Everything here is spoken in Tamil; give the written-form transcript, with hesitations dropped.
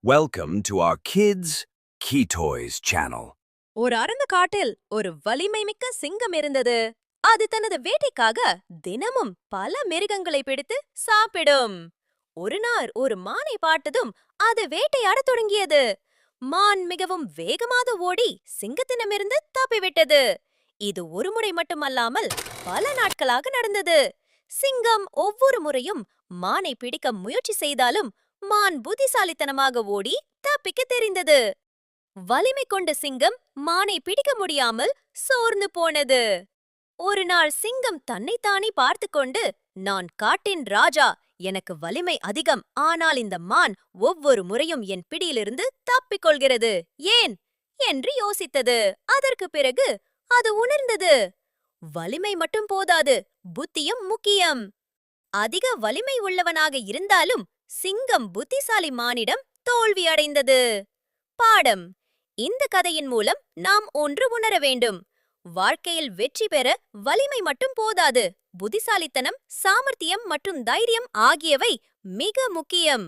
Welcome to our Kids Key Toys channel. ஒரு அடர்ந்த காட்டில் ஒரு வலிமை மிக்க சிங்கம் இருந்தது. அது தனது வேட்டைக்காக தினமும் பல மிருகங்களை பிடித்து சாப்பிடும். ஒரு நாள் ஒரு மானை பார்த்ததும் அது வேட்டையாடத் தொடங்கியது. மான் மிகவும் வேகமாக ஓடி சிங்கத்திடமிருந்து தப்பிவிட்டது. இது ஒரு முறை மட்டுமல்லாமல் பல நாட்களாக நடந்தது. சிங்கம் ஒவ்வொரு முறையும் மானை பிடிக்க முயற்சி செய்தாலும் மான் புத்திசாலித்தனமாக ஓடி தப்பிக்க தெரிந்தது. வலிமை கொண்ட சிங்கம் மானை பிடிக்க முடியாமல் சோர்ந்து போனது. ஒரு நாள் சிங்கம் தன்னைத்தானே பார்த்துக்கொண்டு, நான் காட்டின் ராஜா, எனக்கு வலிமை அதிகம், ஆனால் இந்த மான் ஒவ்வொரு முறையும் என் பிடியிலிருந்து தப்பிக் கொள்கிறது, ஏன் என்று யோசித்தது. அதற்கு பிறகு அது உணர்ந்தது, வலிமை மட்டும் போதாது, புத்தியும் முக்கியம். அதிக வலிமை உள்ளவனாக இருந்தாலும் சிங்கம் புத்திசாலி மானிடம் தோல்வி அடைந்தது. பாடம்: இந்த கதையின் மூலம் நாம் ஒன்று உணர வேண்டும். வாழ்க்கையில் வெற்றி பெற வலிமை மட்டும் போதாது, புத்திசாலித்தனம், சாமர்த்தியம் மற்றும் தைரியம் ஆகியவை மிக முக்கியம்.